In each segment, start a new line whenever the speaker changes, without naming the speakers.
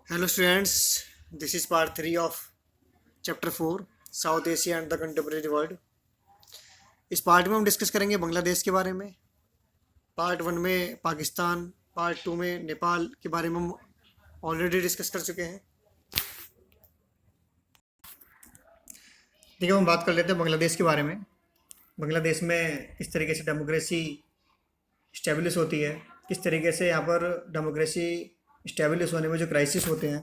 Hello students, this is part 3 of chapter 4 South Asia and the Contemporary World। इस part में हम discuss करेंगे बांग्लादेश के बारे में। पार्ट 1 में पाकिस्तान, पार्ट 2 में नेपाल के बारे में हम ऑलरेडी डिस्कस कर चुके हैं। ठीक है, हम बात कर लेते हैं बांग्लादेश के बारे में। बांग्लादेश में किस तरीके से डेमोक्रेसी इस्टेब्लिश होती है, किस तरीके से यहाँ पर डेमोक्रेसी इस्टेब्लिश होने में जो क्राइसिस होते हैं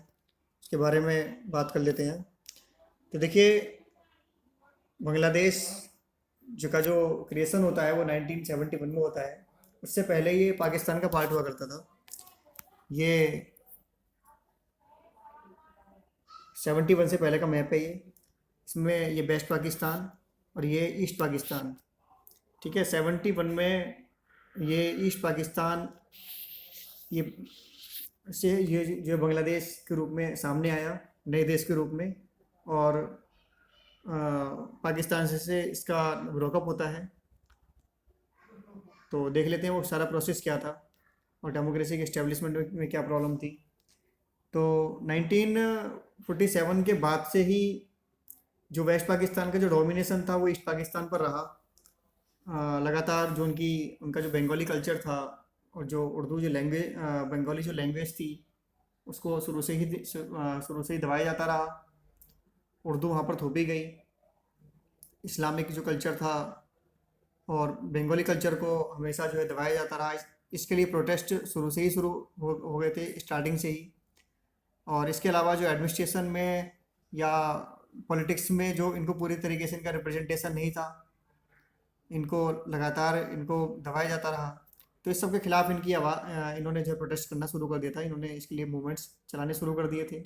उसके बारे में बात कर लेते हैं। तो देखिए, बांग्लादेश जो क्रिएशन होता है वो 1971 में होता है। उससे पहले ये पाकिस्तान का पार्ट हुआ करता था। ये 71 से पहले का मैप है ये। इसमें ये वेस्ट पाकिस्तान और ये ईस्ट पाकिस्तान। ठीक है, 71 में ये ईस्ट पाकिस्तान ये ये जो बांग्लादेश के रूप में सामने आया, नए देश के रूप में। और पाकिस्तान से इसका ब्रोकअप होता है। तो देख लेते हैं वो सारा प्रोसेस क्या था और डेमोक्रेसी के इस्टेब्लिशमेंट में क्या प्रॉब्लम थी। तो 1947 के बाद से ही जो वेस्ट पाकिस्तान का जो डोमिनेशन था वो ईस्ट पाकिस्तान पर रहा। लगातार जो उनका जो बंगाली कल्चर था और जो उर्दू जो लैंग्वेज, बंगाली जो लैंग्वेज थी उसको शुरू से ही दबाया जाता रहा। उर्दू वहाँ पर थोपी गई। इस्लामिक जो कल्चर था और बंगाली कल्चर को हमेशा जो है दबाया जाता रहा। इसके लिए प्रोटेस्ट शुरू हो गए थे, स्टार्टिंग से ही। और इसके अलावा जो एडमिनिस्ट्रेशन में या पॉलिटिक्स में जो इनको पूरी तरीके से इनका रिप्रेजेंटेशन नहीं था, लगातार इनको दबाया जाता रहा। तो इस सब के खिलाफ इन्होंने जो प्रोटेस्ट करना शुरू कर दिया था। इन्होंने इसके लिए मूवमेंट्स चलाने शुरू कर दिए थे।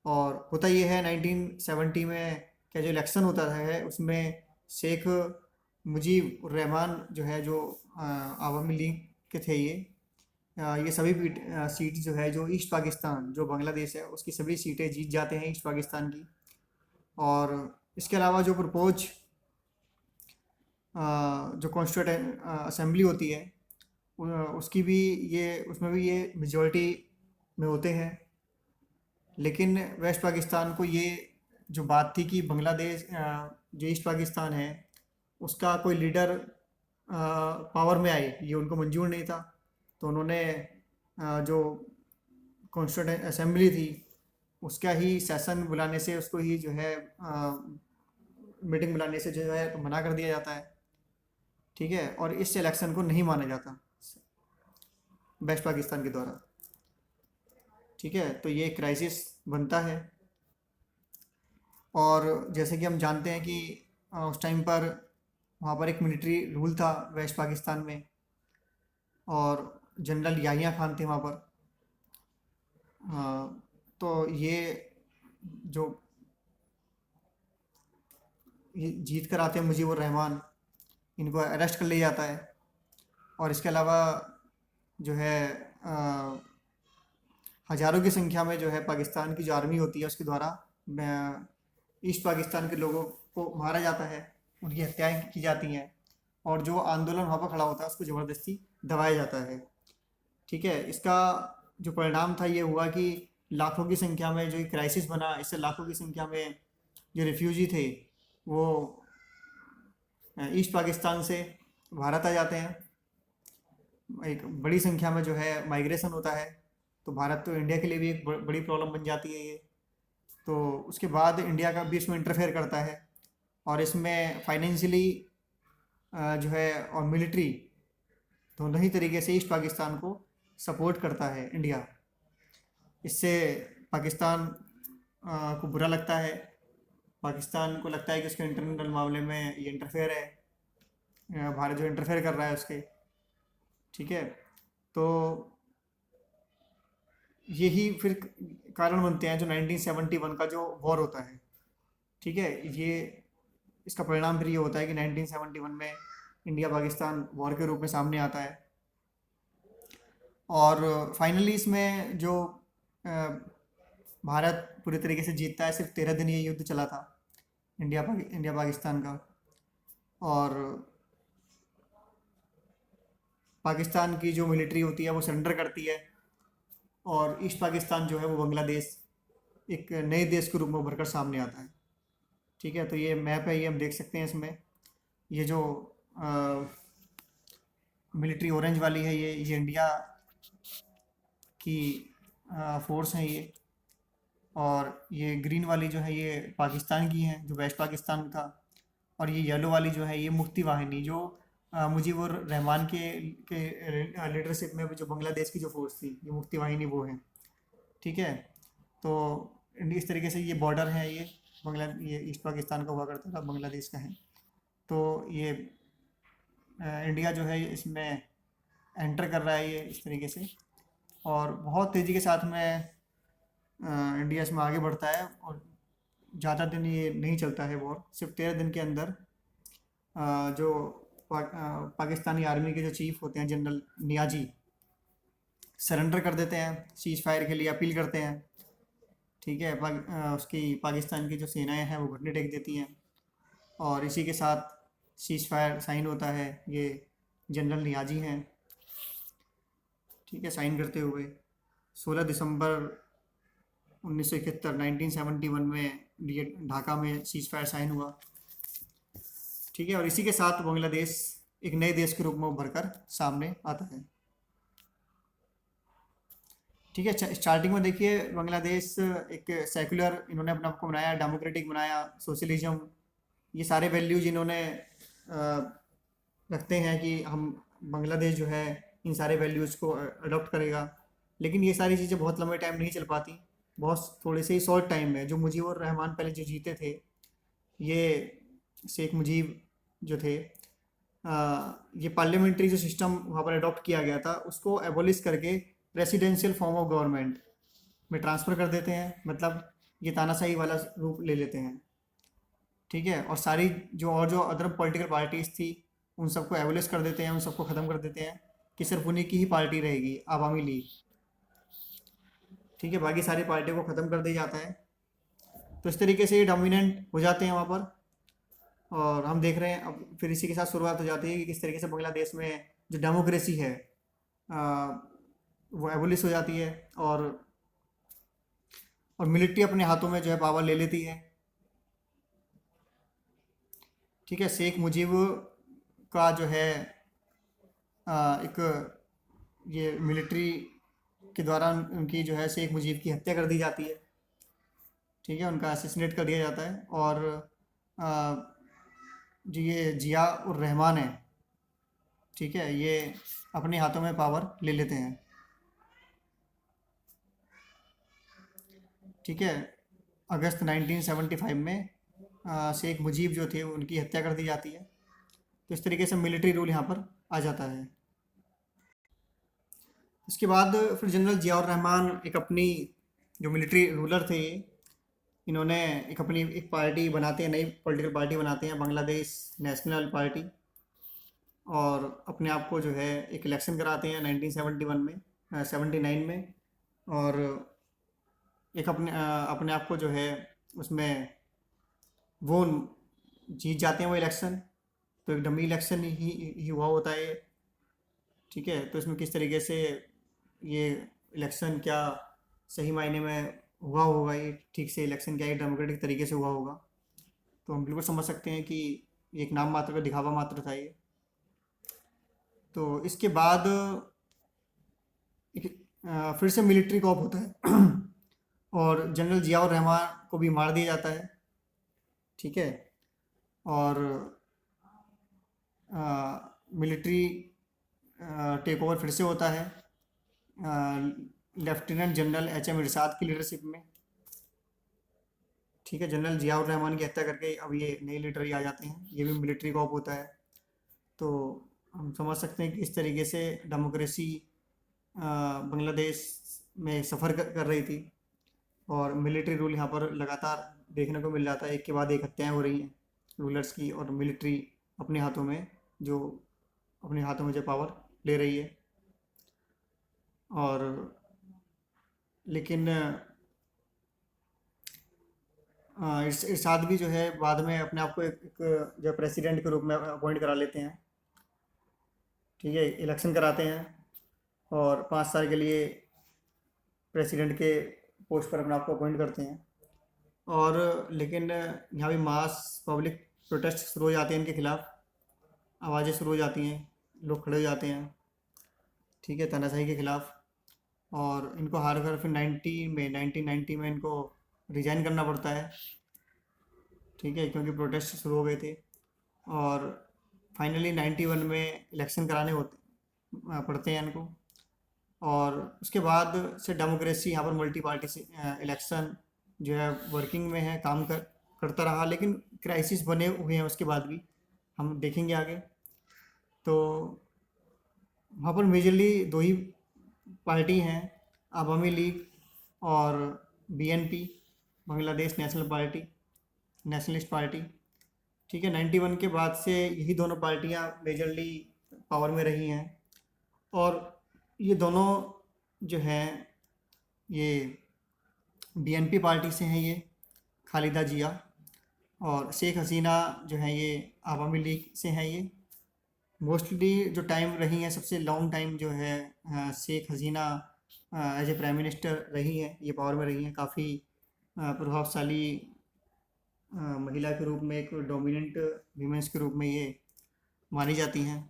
और होता ये है 1970 में क्या जो इलेक्शन होता है उसमें शेख मुजीब रहमान जो है, जो आवामी लीग के थे, ये सभी सीट जो है जो ईस्ट पाकिस्तान जो बांग्लादेश है उसकी सभी सीटें जीत जाते हैं ईस्ट पाकिस्तान की। और इसके अलावा जो प्रपोज जो कॉन्स्टिट्यूंट असेंबली होती है उसमें भी ये मेजॉरिटी में होते हैं। लेकिन वेस्ट पाकिस्तान को ये जो बात थी कि बांग्लादेश जो ईस्ट पाकिस्तान है उसका कोई लीडर पावर में आए, ये उनको मंजूर नहीं था। तो उन्होंने जो कॉन्स्टिट्यूंट असेंबली थी उसका ही सेशन बुलाने से, उसको ही जो है मीटिंग बुलाने से जो है मना कर दिया जाता है। ठीक है, और इस इलेक्शन को नहीं माना जाता वेस्ट पाकिस्तान के द्वारा। ठीक है, तो ये क्राइसिस बनता है। और जैसे कि हम जानते हैं कि उस टाइम पर वहाँ पर एक मिलिट्री रूल था वेस्ट पाकिस्तान में और जनरल याहिया खान थे वहाँ पर। तो जो ये जीत कर आते हैं मुजीबुर रहमान, इनको अरेस्ट कर लिया जाता है। और इसके अलावा जो है हज़ारों की संख्या में जो है पाकिस्तान की जो आर्मी होती है उसके द्वारा ईस्ट पाकिस्तान के लोगों को मारा जाता है, उनकी हत्याएं की जाती हैं। और जो आंदोलन वहाँ पर खड़ा होता है उसको ज़बरदस्ती दबाया जाता है। ठीक है, इसका जो परिणाम था ये हुआ कि लाखों की संख्या में जो क्राइसिस बना, इससे लाखों की संख्या में जो रिफ्यूजी थे वो ईस्ट पाकिस्तान से भारत आ जाते हैं। एक बड़ी संख्या में जो है माइग्रेशन होता है। तो भारत तो इंडिया के लिए भी एक बड़ी प्रॉब्लम बन जाती है ये। तो उसके बाद इंडिया का भी इसमें इंटरफेयर करता है और इसमें फाइनेंशियली जो है और मिलिट्री दोनों ही तरीके से ईस्ट पाकिस्तान को सपोर्ट करता है इंडिया। इससे पाकिस्तान को बुरा लगता है। पाकिस्तान को लगता है कि उसके इंटरनल मामले में ये इंटरफेयर है, भारत जो इंटरफेयर कर रहा है उसके। ठीक है, तो यही फिर कारण बनते हैं जो 1971 का जो वॉर होता है। ठीक है, ये इसका परिणाम फिर ये होता है कि 1971 में इंडिया पाकिस्तान वॉर के रूप में सामने आता है। और फाइनली इसमें जो भारत पूरी तरीके से जीतता है। सिर्फ 13 दिन ये युद्ध चला था इंडिया पाकिस्तान का। और पाकिस्तान की जो मिलिट्री होती है वो सरेंडर करती है और ईस्ट पाकिस्तान जो है वो बांग्लादेश एक नए देश के रूप में उभर कर सामने आता है। ठीक है, तो ये मैप है, ये हम देख सकते हैं इसमें। ये जो मिलिट्री ऑरेंज वाली है, ये इंडिया की फोर्स हैं ये। और ये ग्रीन वाली जो है ये पाकिस्तान की है, जो वेस्ट पाकिस्तान था। और ये येलो वाली जो है ये मुक्ति वाहिनी, जो मुजीबुर रहमान के लीडरशिप में जो बांग्लादेश की जो फोर्स थी, ये मुक्ति वाहिनी वो है। ठीक है, तो इस तरीके से ये बॉर्डर है, ये ईस्ट पाकिस्तान का हुआ करता था, बांग्लादेश का है। तो ये इंडिया जो है इसमें एंटर कर रहा है ये इस तरीके से, और बहुत तेज़ी के साथ में इंडिया इसमें आगे बढ़ता है। और ज़्यादा दिन ये नहीं चलता है वॉर, सिर्फ 13 दिन के अंदर जो पाकिस्तानी आर्मी के जो चीफ होते हैं जनरल नियाजी सरेंडर कर देते हैं, सीज फायर के लिए अपील करते हैं। ठीक है, उसकी पाकिस्तान की जो सेनाएं हैं वो घुटने टेक देती हैं, और इसी के साथ सीज फायर साइन होता है। ये जनरल नियाजी हैं, ठीक है, साइन करते हुए 16 दिसंबर 1971 1971 में ये ढाका में सीज फायर साइन हुआ। ठीक है, और इसी के साथ बांग्लादेश एक नए देश के रूप में उभर कर सामने आता है। ठीक है, स्टार्टिंग में देखिए बांग्लादेश एक सेकुलर इन्होंने अपने आप को बनाया, डेमोक्रेटिक बनाया, सोशलिज्म, ये सारे वैल्यूज इन्होंने रखते हैं कि हम बांग्लादेश जो है इन सारे वैल्यूज़ को अडॉप्ट करेगा। लेकिन ये सारी चीज़ें बहुत लंबे टाइम नहीं चल पाती, बहुत थोड़े से ही शॉर्ट टाइम में। जो मुजीबुर रहमान पहले जो जीते थे, ये शेख मुजीब जो थे, ये पार्लियामेंट्री जो सिस्टम वहाँ पर अडॉप्ट किया गया था उसको एबोलिश करके प्रेसिडेंशियल फॉर्म ऑफ गवर्नमेंट में ट्रांसफ़र कर देते हैं। मतलब ये तानाशाही वाला रूप ले लेते हैं। ठीक है, और सारी जो अदर पॉलिटिकल पार्टीज़ थी उन सबको एबोलिश कर देते हैं, उन सबको ख़त्म कर देते हैं कि सिर्फ उन्हीं की ही पार्टी रहेगी, आवामी लीग। ठीक है, बाकी सारी पार्टियों को ख़त्म कर दिया जाता है। तो इस तरीके से ये डोमिनेंट हो जाते हैं वहाँ पर। और हम देख रहे हैं अब फिर इसी के साथ शुरुआत हो जाती है कि किस तरीके से बांग्लादेश में जो डेमोक्रेसी है वो एबोलिश हो जाती है, और मिलिट्री अपने हाथों में जो है पावर ले लेती है। ठीक है, शेख मुजीब का जो है एक ये मिलिट्री के द्वारा उनकी जो है शेख मुजीब की हत्या कर दी जाती है। ठीक है, उनका असिसिनेट कर दिया जाता है। और जो ये जिया उर रहमान है, ठीक है, ये अपने हाथों में पावर ले लेते हैं। ठीक है, अगस्त 1975 में शेख मुजीब जो थे उनकी हत्या कर दी जाती है। तो इस तरीके से मिलिट्री रूल यहाँ पर आ जाता है। इसके बाद फिर जनरल जियाउर रहमान एक अपनी जो मिलिट्री रूलर थे, इन्होंने एक अपनी एक पार्टी बनाते हैं, नई पॉलिटिकल पार्टी बनाते हैं, बांग्लादेश नेशनल पार्टी। और अपने आप को जो है एक इलेक्शन कराते हैं 1971 में 79 में। और एक अपने आप को जो है उसमें वो जीत जाते हैं वो इलेक्शन। तो एक डमी इलेक्शन ही हुआ होता है। ठीक है, तो इसमें किस तरीके से ये इलेक्शन क्या सही मायने में हुआ होगा, ये ठीक से इलेक्शन क्या ये डेमोक्रेटिक तरीके से हुआ होगा, तो हम बिल्कुल समझ सकते हैं कि ये एक नाम मात्र का दिखावा मात्र था ये। तो इसके बाद फिर से मिलिट्री कॉप होता है और जनरल जियाउर रहमान को भी मार दिया जाता है। ठीक है, और मिलिट्री टेक ओवर फिर से होता है लेफ्टिनेंट जनरल एच.एम. इरशाद की लीडरशिप में। ठीक है, जनरल जियाउर रहमान की हत्या करके अब ये नए लीडर ही आ जाते हैं, ये भी मिलिट्री कॉप होता है। तो हम समझ सकते हैं कि इस तरीके से डेमोक्रेसी बांग्लादेश में सफ़र कर रही थी, और मिलिट्री रूल यहाँ पर लगातार देखने को मिल जाता है। एक के बाद एक हत्याएं हो रही हैं रूलर्स की, और मिलिट्री अपने हाथों में जो पावर ले रही है। और लेकिन इरशाद भी जो है बाद में अपने आप को एक जो प्रेसिडेंट के रूप में अपॉइंट करा लेते हैं। ठीक है, इलेक्शन कराते हैं और 5 साल के लिए प्रेसिडेंट के पोस्ट पर अपने आप को अपॉइंट करते हैं। और लेकिन यहाँ भी मास पब्लिक प्रोटेस्ट शुरू हो जाते हैं इनके खिलाफ, आवाज़ें शुरू हो जाती हैं, लोग खड़े हो जाते हैं, ठीक है, तानाशाही के खिलाफ। और इनको हार कर फिर 1990 में इनको रिज़ाइन करना पड़ता है, ठीक है, क्योंकि प्रोटेस्ट शुरू हो गए थे। और फाइनली 91 में इलेक्शन कराने होते पड़ते हैं इनको। और उसके बाद से डेमोक्रेसी यहाँ पर मल्टी पार्टी से इलेक्शन जो है वर्किंग में है, काम करता रहा, लेकिन क्राइसिस बने हुए हैं उसके बाद भी, हम देखेंगे आगे। तो वहाँ पर मेजरली दो ही पार्टी हैं, अवामी लीग और BNP, Bangladesh national party, nationalist party, ठीक है। 91 के बाद से यही दोनों पार्टियां मेजरली पावर में रही हैं। और ये दोनों जो हैं, ये बीएनपी पार्टी से हैं, ये खालिदा जिया, और शेख हसीना जो हैं ये अवामी लीग से हैं। ये मोस्टली जो टाइम रही हैं, सबसे लॉन्ग टाइम जो है Sheikh Hasina as a prime minister रही हैं, ये पावर में रही हैं। काफ़ी प्रभावशाली महिला के रूप में, एक डोमिनेंट वीमेंस के रूप में ये मानी जाती हैं।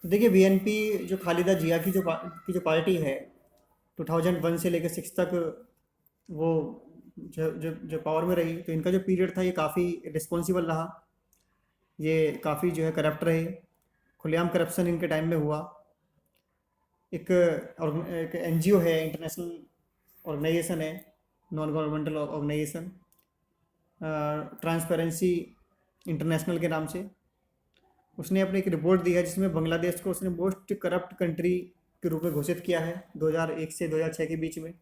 तो देखिए, बीएनपी जो खालिदा जिया की जो पार्टी है, 2001 से लेकर 6 तक वो जो पावर में रही, तो इनका जो पीरियड था ये काफ़ी रिस्पॉन्सिबल रहा। ये काफ़ी जो है करप्ट रहे, खुलेआम करप्शन इनके टाइम में हुआ। एक एनजीओ है, इंटरनेशनल ऑर्गेनाइजेशन है, non governmental organisation, transparency international के नाम से, उसने अपनी एक रिपोर्ट दी है जिसमें बांग्लादेश को उसने मोस्ट करप्ट कंट्री के रूप में घोषित किया है 2001 से 2006 के बीच में।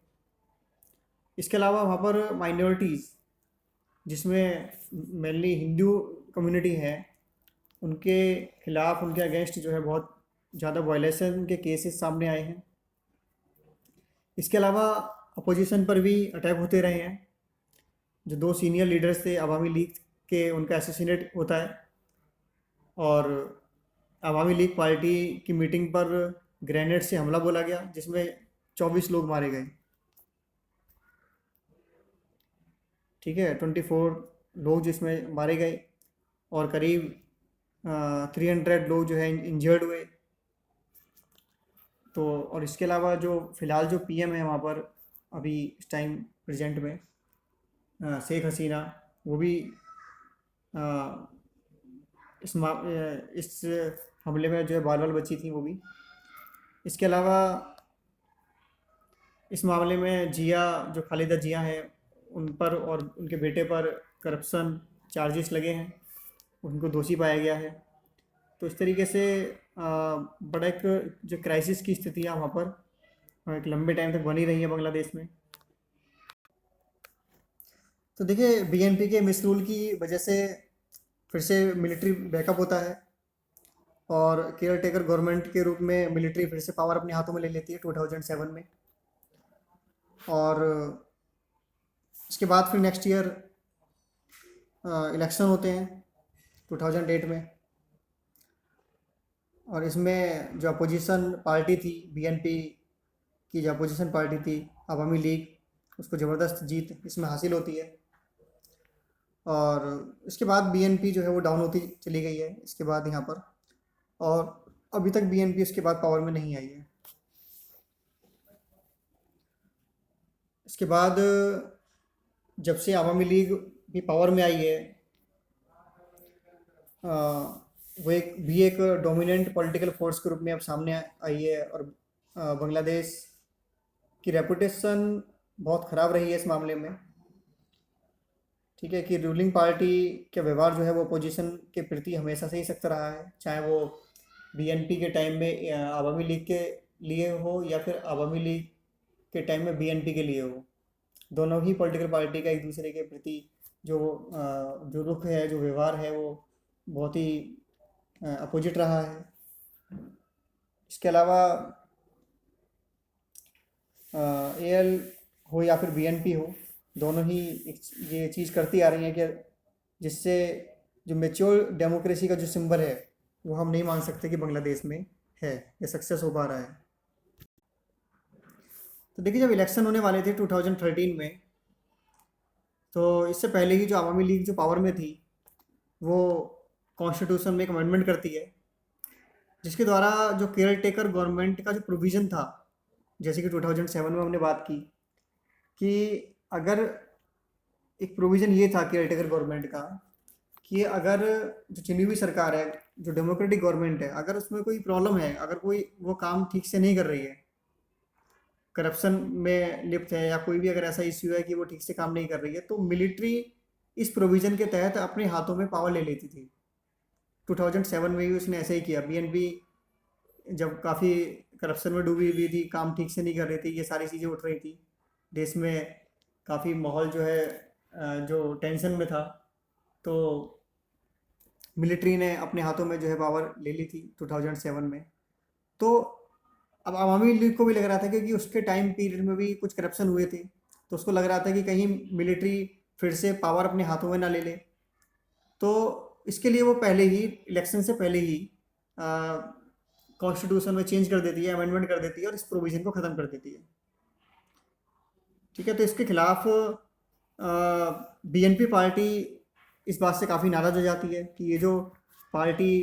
इसके अलावा वहाँ पर माइनॉरिटीज़, जिसमें मेनली हिंदू कम्युनिटी है, उनके खिलाफ, उनके अगेंस्ट जो है बहुत ज़्यादा वायलेशन के केसेस सामने आए हैं। इसके अलावा अपोजिशन पर भी अटैक होते रहे हैं। जो 2 सीनियर लीडर्स थे अवामी लीग के, उनका असैसिनेट होता है। और अवामी लीग पार्टी की मीटिंग पर ग्रेनेड से हमला बोला गया, जिसमें 24 लोग मारे गए, ठीक है, 24 लोग जिसमें मारे गए, और करीब 300 लोग जो है इंजर्ड हुए। तो और इसके अलावा जो फ़िलहाल जो पीएम है वहाँ पर अभी इस टाइम प्रेजेंट में, शेख हसीना, वो भी अ, इस हमले में जो है बाल बाल बची थी, वो भी। इसके अलावा इस मामले में जिया, जो खालिदा जिया है, उन पर और उनके बेटे पर करप्शन चार्जेस लगे हैं, उनको दोषी पाया गया है। तो इस तरीके से बड़ा एक जो क्राइसिस की स्थितियाँ वहाँ पर एक लंबे टाइम तक बनी रही हैं बांग्लादेश में। तो देखिए, बीएनपी के मिसरूल की वजह से फिर से मिलिट्री बैकअप होता है, और केयर टेकर गवर्नमेंट के रूप में मिलिट्री फिर से पावर अपने हाथों में ले लेती है 2007 में। और इसके बाद फिर नेक्स्ट ईयर इलेक्शन होते हैं 2008 में। और इसमें जो अपोजिशन पार्टी थी, बीएनपी की जो अपोजिशन पार्टी थी अवामी लीग, उसको ज़बरदस्त जीत इसमें हासिल होती है। और इसके बाद बीएनपी जो है वो डाउन होती चली गई है इसके बाद यहाँ पर, और अभी तक बीएनपी इसके बाद पावर में नहीं आई है। इसके बाद जब से अवामी लीग भी पावर में आई है, वो एक डोमिनेंट पॉलिटिकल फोर्स के रूप में अब सामने आई है। और बांग्लादेश की रेपुटेशन बहुत ख़राब रही है इस मामले में, ठीक है, कि रूलिंग पार्टी का व्यवहार जो है वो अपोजिशन के प्रति हमेशा से ही सख्त रहा है, चाहे वो बीएनपी के टाइम में अवामी लीग के लिए हो, या फिर अवामी लीग के टाइम में बीएनपी के लिए हो। दोनों ही पॉलिटिकल पार्टी का एक दूसरे के प्रति जो रुख है, जो व्यवहार है, वो बहुत ही अपोजिट रहा है। इसके अलावा एएल हो या फिर बीएनपी हो, दोनों ही ये चीज़ करती आ रही हैं कि जिससे जो मेच्योर डेमोक्रेसी का जो सिंबल है वो हम नहीं मान सकते कि बांग्लादेश में है, ये सक्सेस हो पा रहा है। तो देखिए, जब इलेक्शन होने वाले थे 2013 में, तो इससे पहले ही जो अवामी लीग जो पावर में थी, वो कॉन्स्टिट्यूशन में एक अमेंडमेंट करती है, जिसके द्वारा जो केयर टेकर गवर्नमेंट का जो प्रोविज़न था, जैसे कि 2007 में हमने बात की, कि अगर एक प्रोविज़न ये था केयर टेकर गवर्नमेंट का, कि अगर जो चुनी हुई सरकार है, जो डेमोक्रेटिक गवर्नमेंट है, अगर उसमें कोई प्रॉब्लम है, अगर कोई वो काम ठीक से नहीं कर रही है, करप्शन में लिप्त है, या कोई भी अगर ऐसा इश्यू है कि वो ठीक से काम नहीं कर रही है, तो मिलिट्री इस प्रोविज़न के तहत अपने हाथों में पावर ले लेती थी। 2007 में भी उसने ऐसे ही किया। बीएनपी जब काफ़ी करप्शन में डूबी हुई थी, काम ठीक से नहीं कर रही थी, ये सारी चीज़ें उठ रही थी, देश में काफ़ी माहौल जो है जो टेंशन में था, तो मिलिट्री ने अपने हाथों में जो है पावर ले ली थी 2007 में। तो अब अवामी लीग को भी लग रहा था, क्योंकि उसके टाइम पीरियड में भी कुछ करप्शन हुए थे, तो उसको लग रहा था कि कहीं मिलिट्री फिर से पावर अपने हाथों में ना ले ले। तो इसके लिए वो पहले ही, इलेक्शन से पहले ही कॉन्स्टिट्यूशन में चेंज कर देती है, अमेंडमेंट कर देती है, और इस प्रोविज़न को ख़त्म कर देती है। ठीक है, तो इसके खिलाफ बीएनपी पार्टी इस बात से काफ़ी नाराज़ हो जाती है कि ये जो पार्टी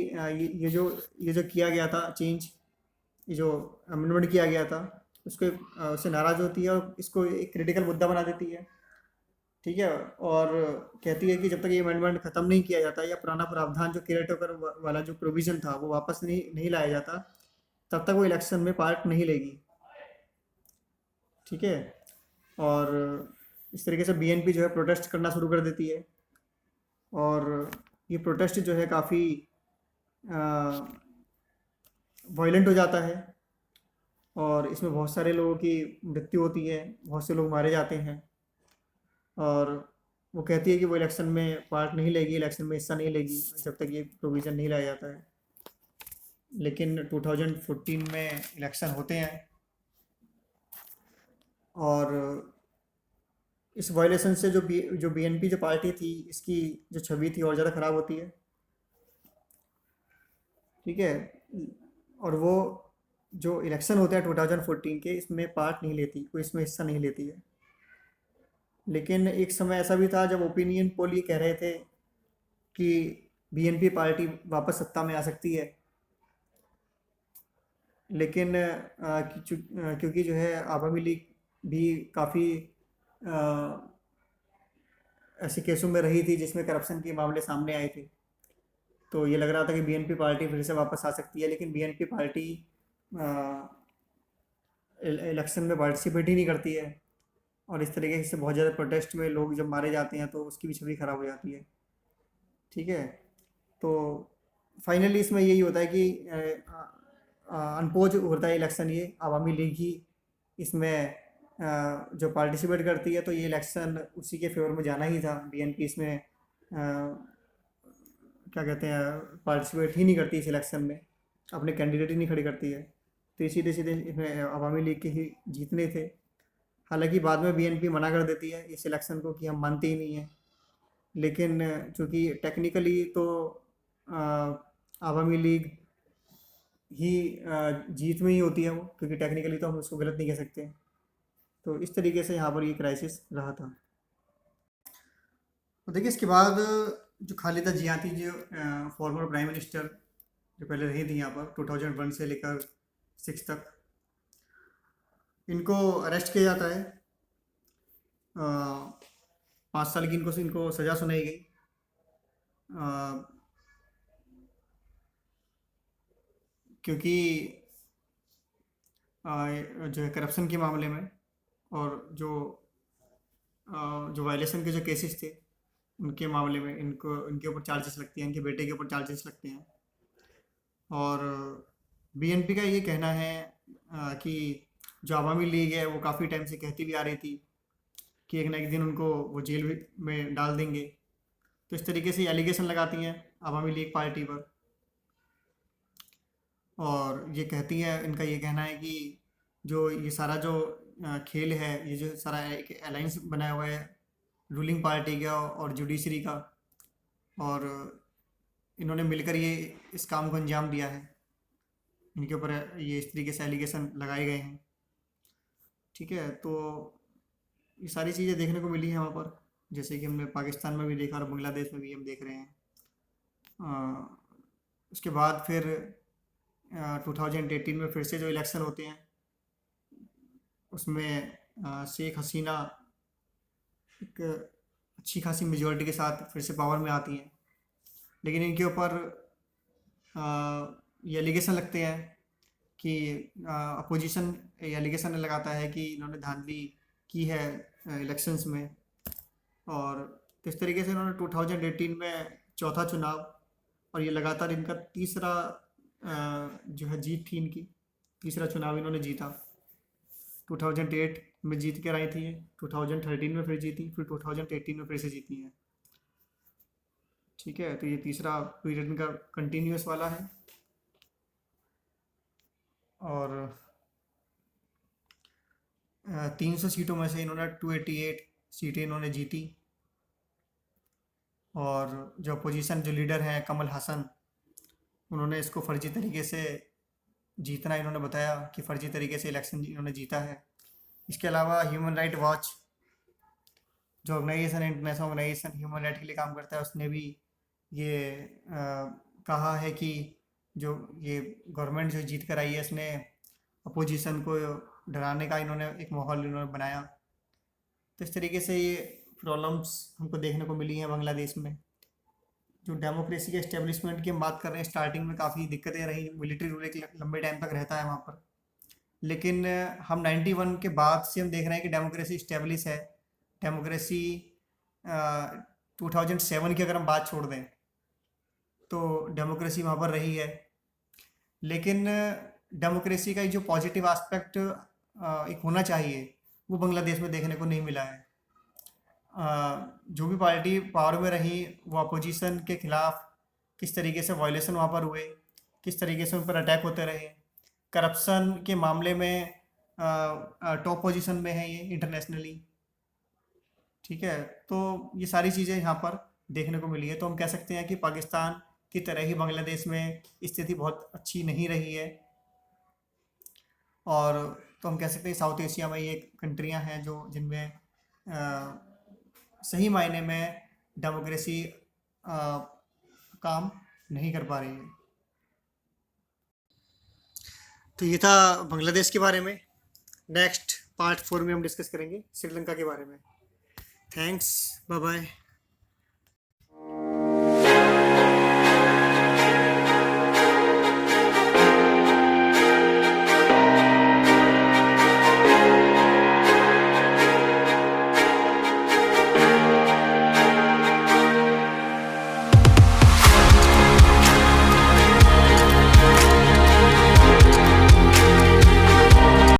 ये जो किया गया था चेंज, ये जो अमेंडमेंट किया गया था, उसको उससे नाराज़ होती है और इसको एक क्रिटिकल मुद्दा बना देती है। ठीक है, और कहती है कि जब तक ये अमेंडमेंट ख़त्म नहीं किया जाता, या पुराना प्रावधान जो केयर टेकर वाला जो प्रोविज़न था वो वापस नहीं नहीं लाया जाता, तब तक वो इलेक्शन में पार्ट नहीं लेगी। ठीक है, और इस तरीके से बीएनपी जो है प्रोटेस्ट करना शुरू कर देती है, और ये प्रोटेस्ट जो है काफ़ी वायलेंट हो जाता है, और इसमें बहुत सारे लोगों की मृत्यु होती है, बहुत से लोग मारे जाते हैं, और वो कहती है कि वो इलेक्शन में पार्ट नहीं लेगी, इलेक्शन में हिस्सा नहीं लेगी जब तक ये प्रोविज़न नहीं लाया जाता है। लेकिन 2014 में इलेक्शन होते हैं, और इस वायलेशन से जो बीएनपी जो पार्टी थी, इसकी जो छवि थी और ज़्यादा ख़राब होती है। ठीक है, और वो जो इलेक्शन होते हैं 2014 के, इसमें पार्ट नहीं लेती, कोई इसमें हिस्सा नहीं लेती है। लेकिन एक समय ऐसा भी था जब ओपिनियन पोल ये कह रहे थे कि बीएनपी पार्टी वापस सत्ता में आ सकती है, लेकिन क्योंकि जो है आवामी लीग भी काफ़ी ऐसे केसों में रही थी जिसमें करप्शन के मामले सामने आए थे, तो ये लग रहा था कि बीएनपी पार्टी फिर से वापस आ सकती है। लेकिन बीएनपी पार्टी इलेक्शन में पार्टिसिपेट ही नहीं करती है, और इस तरीके से बहुत ज़्यादा प्रोटेस्ट में लोग जब मारे जाते हैं तो उसकी भी छवि ख़राब हो जाती है। ठीक है, तो फाइनली इसमें यही होता है कि अनपोज होता है इलेक्शन, ये आवामी लीग ही इसमें जो पार्टिसिपेट करती है, तो ये इलेक्शन उसी के फेवर में जाना ही था। बीएनपी इसमें क्या कहते हैं, पार्टिसिपेट ही नहीं करती इस इलेक्शन में, अपने कैंडिडेट ही नहीं खड़ी करती है, तो ये सीधे सीधे इसमें आवामी लीग के ही जीतने थे। हालांकि बाद में बीएनपी मना कर देती है इस इलेक्शन को कि हम मानते ही नहीं हैं, लेकिन चूँकि टेक्निकली तो आवामी लीग ही जीत में ही होती है वो, क्योंकि टेक्निकली तो हम उसको गलत नहीं कह सकते। तो इस तरीके से यहाँ पर ये क्राइसिस रहा था। तो देखिए, इसके बाद जो खालिदा जिया थी, जो फॉर्मर प्राइम मिनिस्टर जो पहले रही थी यहाँ पर 2001 से लेकर 6 तक, इनको अरेस्ट किया जाता है। 5 साल की इनको सज़ा सुनाई गई, क्योंकि जो है करप्शन के मामले में, और जो वायलेशन के जो केसेस थे उनके मामले में इनके ऊपर चार्जेस लगते हैं, इनके बेटे के ऊपर चार्जेस लगते हैं। और बीएनपी का ये कहना है कि जो आवामी लीग है वो काफ़ी टाइम से कहती भी आ रही थी कि एक ना एक दिन उनको वो जेल में डाल देंगे। तो इस तरीके से एलिगेशन लगाती हैं आवामी लीग पार्टी पर, और ये कहती हैं, इनका ये कहना है कि जो ये सारा जो खेल है, ये जो सारा एक अलायंस बनाया हुआ है रूलिंग पार्टी का और जुडिशरी का, और इन्होंने मिलकर ये इस काम को अंजाम दिया है। इनके ऊपर ये इस तरीके से एलिगेशन लगाए गए हैं। ठीक है, तो ये सारी चीज़ें देखने को मिली हैं वहाँ पर, जैसे कि हमने पाकिस्तान में भी देखा और बांग्लादेश में भी हम देख रहे हैं। उसके बाद फिर 2018 में फिर से जो इलेक्शन होते हैं उसमें शेख हसीना एक अच्छी खासी मेजोरिटी के साथ फिर से पावर में आती हैं, लेकिन इनके ऊपर ये एलिगेशन लगते हैं कि अपोजिशन ये एलिगेशन लगाता है कि इन्होंने धांधली की है इलेक्शंस में। और किस तरीके से इन्होंने 2018 में चौथा चुनाव, और ये लगातार इनका तीसरा जो है जीत थी इनकी, तीसरा चुनाव इन्होंने जीता। 2008 में जीत कर आई थी ये, 2013 में फिर जीती, फिर 2018 में फिर से जीती हैं। ठीक है, तो ये तीसरा पीरियड इनका कंटिन्यूस वाला है। और 300 सीटों में से इन्होंने 288 सीटें इन्होंने जीती। और जो अपोजिशन जो लीडर हैं कमल हसन, उन्होंने इसको फर्जी तरीके से जीतना इन्होंने बताया कि फर्जी तरीके से इलेक्शन इन्होंने जीता है। इसके अलावा ह्यूमन राइट वॉच जो ऑर्गेनाइजेशन है, इंटरनेशनल ऑर्गेनाइजेशन ह्यूमन राइट के लिए काम करता है, उसने भी ये कहा है कि जो ये गवर्नमेंट जो जीत कर आई है इसने अपोजिशन को डराने का इन्होंने एक माहौल इन्होंने बनाया। तो इस तरीके से ये प्रॉब्लम्स हमको देखने को मिली हैं बांग्लादेश में। जो डेमोक्रेसी के इस्टेब्लिशमेंट की हम बात कर रहे हैं, स्टार्टिंग में काफ़ी दिक्कतें रही, मिलिट्री रूल एक लंबे टाइम तक रहता है वहाँ पर, लेकिन हम 91 के बाद से हम देख रहे हैं कि डेमोक्रेसी इस्टेब्लिश है। डेमोक्रेसी 2007 की अगर हम बात छोड़ दें तो डेमोक्रेसी वहाँ पर रही है, लेकिन डेमोक्रेसी का जो पॉजिटिव एस्पेक्ट एक होना चाहिए वो बांग्लादेश में देखने को नहीं मिला है। जो भी पार्टी पावर में रही वो अपोजिशन के खिलाफ किस तरीके से वायलेशन वहाँ पर हुए, किस तरीके से उन पर अटैक होते रहे। करप्शन के मामले में टॉप पोजीशन में है ये इंटरनेशनली। ठीक है, तो ये सारी चीज़ें यहाँ पर देखने को मिली है। तो हम कह सकते हैं कि पाकिस्तान की तरह ही बांग्लादेश में स्थिति बहुत अच्छी नहीं रही है। और तो हम कह सकते हैं साउथ एशिया में ये कंट्रियां हैं जो जिनमें सही मायने में डेमोक्रेसी काम नहीं कर पा रही है। तो ये था बांग्लादेश के बारे में। नेक्स्ट पार्ट 4 में हम डिस्कस करेंगे श्रीलंका के बारे में। Thanks, bye bye.